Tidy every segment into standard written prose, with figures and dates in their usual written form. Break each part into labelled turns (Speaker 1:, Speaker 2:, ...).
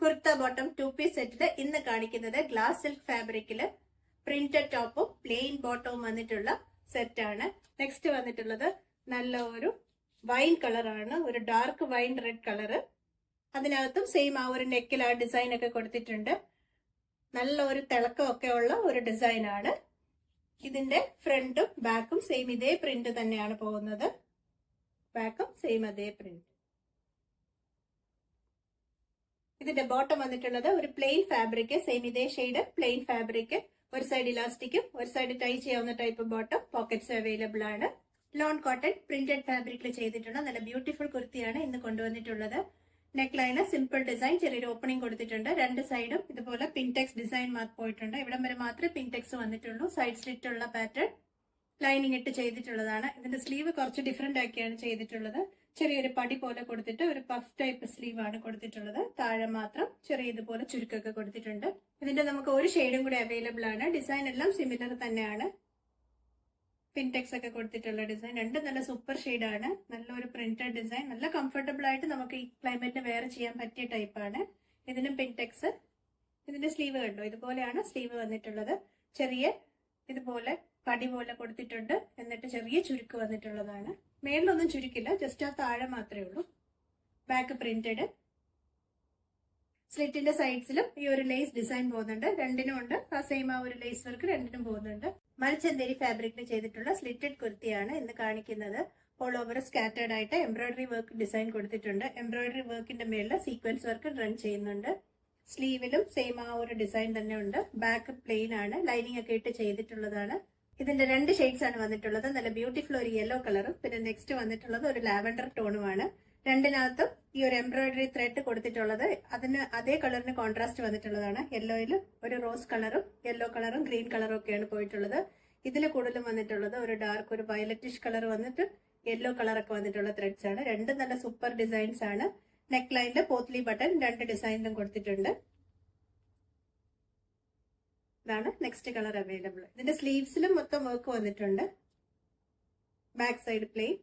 Speaker 1: Kurta bottom 2 piece സെറ്റില് ഇന്ന് കാണിക്കുന്നത് ഗ്ലാസ് സിൽക്ക് ഫാബ്രിക്കില് പ്രിന്റഡ് ടോപ്പും പ്ലെയിൻ ബോട്ടവും വന്നിട്ടുള്ള സെറ്റാണ്. നെക്സ്റ്റ് വന്നിട്ടുള്ളത് നല്ല ഒരു വൈൻ കളറാണ്, ഒരു ഡാർക്ക് വൈൻ റെഡ് കളറ്. അതിനകത്തും സെയിം ആ ഒരു നെക്കിൽ ആ ഡിസൈൻ ഒക്കെ കൊടുത്തിട്ടുണ്ട്. നല്ല ഒരു തിളക്കമൊക്കെ ഉള്ള ഒരു ഡിസൈൻ ആണ്. ഇതിന്റെ ഫ്രണ്ടും ബാക്കും സെയിം ഇതേ പ്രിന്റ് തന്നെയാണ് പോകുന്നത്. ബാക്കും സെയിം അതേ പ്രിന്റ്. ഇതിന്റെ ബോട്ടം വന്നിട്ടുള്ളത് ഒരു പ്ലെയിൻ ഫാബ്രിക്, സെയിം ഇതേ ഷെയ്ഡ് പ്ലെയിൻ ഫാബ്രിക്. ഒരു സൈഡ് ഇലാസ്റ്റിക്കും ഒരു സൈഡ് ടൈ ചെയ്യാവുന്ന ടൈപ്പ് ബോട്ടം. പോക്കറ്റ്സ് അവൈലബിൾ ആണ്. ലോൺ കോട്ടൺ പ്രിന്റഡ് ഫാബ്രിക്കിൽ ചെയ്തിട്ടുള്ള നല്ല ബ്യൂട്ടിഫുൾ കുർത്തിയാണ് ഇന്ന് കൊണ്ടുവന്നിട്ടുള്ളത്. നെക്ക് ലൈന് സിമ്പിൾ ഡിസൈൻ, ചെറിയൊരു ഓപ്പണിംഗ് കൊടുത്തിട്ടുണ്ട്. രണ്ട് സൈഡും ഇതുപോലെ പിൻടെക്സ് ഡിസൈൻ പോയിട്ടുണ്ട്. ഇവിടം വരെ മാത്രമേ പിൻടെക്സ് വന്നിട്ടുള്ളൂ. സൈഡ് സ്ലിറ്റ് ഉള്ള പാറ്റേൺ ലൈനിങ് ഇട്ട് ചെയ്തിട്ടുള്ളതാണ്. ഇതിന്റെ സ്ലീവ് കുറച്ച് ഡിഫറെന്റ് ആക്കിയാണ് ചെയ്തിട്ടുള്ളത്. ചെറിയൊരു പടി പോലെ കൊടുത്തിട്ട് ഒരു പഫ് ടൈപ്പ് സ്ലീവ് ആണ് കൊടുത്തിട്ടുള്ളത്. താഴെ മാത്രം ചെറിയ ഇതുപോലെ ചുരുക്കൊക്കെ കൊടുത്തിട്ടുണ്ട്. ഇതിന്റെ നമുക്ക് ഒരു ഷെയ്ഡും കൂടി അവൈലബിൾ ആണ്. ഡിസൈൻ എല്ലാം സിമിലർ തന്നെയാണ്. പിൻടെക്സ് ഒക്കെ കൊടുത്തിട്ടുള്ള ഡിസൈൻ രണ്ടും നല്ല സൂപ്പർ ഷെയ്ഡാണ്. നല്ലൊരു പ്രിന്റഡ് ഡിസൈൻ, നല്ല കംഫർട്ടബിൾ ആയിട്ട് നമുക്ക് ഈ ക്ലൈമറ്റിന് വെയർ ചെയ്യാൻ പറ്റിയ ടൈപ്പാണ്. ഇതിനും പിൻടെക്സ്. ഇതിന്റെ സ്ലീവ് കണ്ടോ, ഇതുപോലെയാണ് സ്ലീവ് വന്നിട്ടുള്ളത്. ചെറിയ ഇതുപോലെ പടി പോലെ കൊടുത്തിട്ടുണ്ട്. എന്നിട്ട് ചെറിയ ചുരുക്ക് വന്നിട്ടുള്ളതാണ്. മേളിലൊന്നും ചുരുക്കില്ല, ജസ്റ്റ് ആ താഴെ മാത്രമേ ഉള്ളൂ. Back printed. സ്ലിറ്റിന്റെ സൈഡ്സിലും ഈ ഒരു ലേസ് ഡിസൈൻ പോകുന്നുണ്ട്. രണ്ടിനും ഉണ്ട് ആ സെയിം ആ ഒരു ലേസ് വർക്ക് രണ്ടിനും പോകുന്നുണ്ട്. മൽച്ചന്തേരി ഫാബ്രിക്കിൽ ചെയ്തിട്ടുള്ള സ്ലിറ്റഡ് കുർത്തിയാണ് ഇന്ന് കാണിക്കുന്നത്. ഓൾ ഓവർ സ്കാറ്റേർഡ് ആയിട്ട് എംബ്രോയിഡറി വർക്ക് ഡിസൈൻ കൊടുത്തിട്ടുണ്ട്. എംബ്രോയിഡറി വർക്കിന്റെ മേളിൽ സീക്വൻസ് വർക്ക് റൺ ചെയ്യുന്നുണ്ട്. സ്ലീവിലും സെയിം ആ ഒരു ഡിസൈൻ തന്നെ ഉണ്ട്. ബാക്ക് പ്ലെയിൻ ആണ്, ലൈനിങ് ഒക്കെ ഇട്ട് ചെയ്തിട്ടുള്ളതാണ്. ഇതിന്റെ രണ്ട് ഷെയ്ഡ്സ് ആണ് വന്നിട്ടുള്ളത്. നല്ല ബ്യൂട്ടിഫുൾ ഒരു യെല്ലോ കളറും പിന്നെ നെക്സ്റ്റ് വന്നിട്ടുള്ളത് ഒരു ലാവൻഡർ ടോണുമാണ്. രണ്ടിനകത്തും ഈ ഒരു എംബ്രോയിഡറി ത്രെഡ് കൊടുത്തിട്ടുള്ളത് അതിന് അതേ കളറിന് കോൺട്രാസ്റ്റ് വന്നിട്ടുള്ളതാണ്. യെല്ലോയിൽ ഒരു റോസ് കളറും യെല്ലോ കളറും ഗ്രീൻ കളറും ഒക്കെയാണ് പോയിട്ടുള്ളത്. ഇതിൽ കൂടുതലും വന്നിട്ടുള്ളത് ഒരു ഡാർക്ക് ഒരു വയലറ്റിഷ് കളർ വന്നിട്ട് യെല്ലോ കളറൊക്കെ വന്നിട്ടുള്ള ത്രെഡ്സ് ആണ്. രണ്ടും നല്ല സൂപ്പർ ഡിസൈൻസ് ആണ്. നെക്ക് ലൈനിൽ പോത്ലി ബട്ടൺ രണ്ട് ഡിസൈനിലും കൊടുത്തിട്ടുണ്ട്. ഇതാണ് നെക്സ്റ്റ് കളർ അവൈലബിൾ. ഇതിന്റെ സ്ലീവ്സിലും മൊത്തം വർക്ക് വന്നിട്ടുണ്ട്. Back side plain.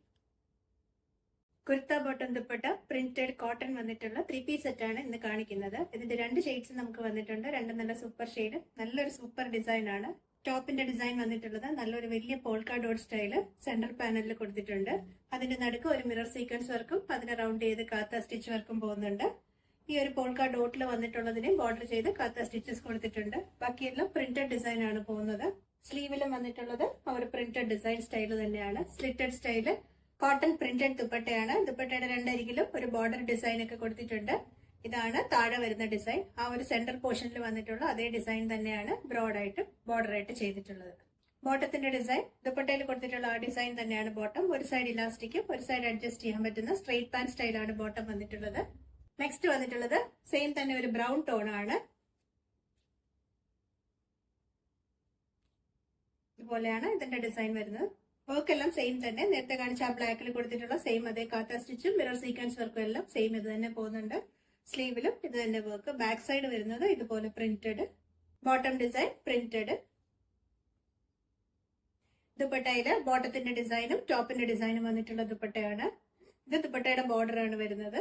Speaker 1: Kurta bottom dupatta printed cotton വന്നിട്ടുള്ള 3 പീസ് സെറ്റ് ആണ് ഇന്ന് കാണിക്കുന്നത്. ഇതിന്റെ രണ്ട് ഷെയ്ഡ്സ് നമുക്ക് വന്നിട്ടുണ്ട്. രണ്ടും നല്ല സൂപ്പർ ഷെയ്ഡ്, നല്ലൊരു സൂപ്പർ ഡിസൈൻ ആണ്. ടോപ്പിന്റെ ഡിസൈൻ വന്നിട്ടുള്ളത് നല്ലൊരു വലിയ പോൾക്ക ഡോട്ട് സ്റ്റൈല് സെന്റർ പാനലിൽ കൊടുത്തിട്ടുണ്ട്. അതിന്റെ നടുക്ക് ഒരു മിറർ സീക്വൻസ് വർക്കും അതിനെ റൗണ്ട് ചെയ്ത് കാത്ത സ്റ്റിച്ച് വർക്കും പോകുന്നുണ്ട്. ഈ ഒരു പോൾക്ക ഡോട്ടിൽ വന്നിട്ടുള്ളതിനെ ബോർഡർ ചെയ്ത് കാത്ത സ്റ്റിച്ചസ് കൊടുത്തിട്ടുണ്ട്. ബാക്കിയെല്ലാം പ്രിന്റഡ് ഡിസൈൻ ആണ് പോകുന്നത്. സ്ലീവിലും വന്നിട്ടുള്ളത് ആ ഒരു പ്രിന്റഡ് ഡിസൈൻ സ്റ്റൈല് തന്നെയാണ്. സ്ലിറ്റഡ് സ്റ്റൈല് കോട്ടൺ പ്രിന്റഡ് ദുപ്പട്ടയാണ്. ദുപ്പട്ടയുടെ രണ്ടരികിലും ഒരു ബോർഡർ ഡിസൈൻ ഒക്കെ കൊടുത്തിട്ടുണ്ട്. ഇതാണ് താഴെ വരുന്ന ഡിസൈൻ. ആ ഒരു സെന്റർ പോർഷനിൽ വന്നിട്ടുള്ള അതേ ഡിസൈൻ തന്നെയാണ് ബ്രോഡായിട്ട് ബോർഡർ ആയിട്ട് ചെയ്തിട്ടുള്ളത്. ബോട്ടത്തിന്റെ ഡിസൈൻ ദുപ്പട്ടയിൽ കൊടുത്തിട്ടുള്ള ആ ഡിസൈൻ തന്നെയാണ് ബോട്ടം. ഒരു സൈഡ് ഇലാസ്റ്റിക്കും ഒരു സൈഡ് അഡ്ജസ്റ്റ് ചെയ്യാൻ പറ്റുന്ന സ്ട്രെയിറ്റ് പാൻ സ്റ്റൈലാണ് ബോട്ടം വന്നിട്ടുള്ളത്. നെക്സ്റ്റ് വന്നിട്ടുള്ളത് സെയിം തന്നെ ഒരു ബ്രൗൺ ടോൺ ആണ്. ഇതുപോലെയാണ് ഇതിന്റെ ഡിസൈൻ വരുന്നത്. വർക്ക് എല്ലാം സെയിം തന്നെ. നേരത്തെ കാണിച്ച ആ ബ്ലാക്കിൽ കൊടുത്തിട്ടുള്ള സെയിം അതേ കാത്ത സ്റ്റിച്ചും മിറർ സീക്വൻസ് വർക്കും എല്ലാം സെയിം ഇത് തന്നെ പോകുന്നുണ്ട്. സ്ലീവിലും ഇത് തന്നെ വർക്ക്. ബാക്ക് സൈഡ് വരുന്നത് ഇതുപോലെ പ്രിന്റഡ്. Bottom design printed. ദുപ്പട്ടയില് ബോട്ടത്തിന്റെ ഡിസൈനും ടോപ്പിന്റെ ഡിസൈനും വന്നിട്ടുള്ള ദുപ്പട്ടയാണ്. ഇത് ദുപ്പട്ടയുടെ ബോർഡർ ആണ് വരുന്നത്.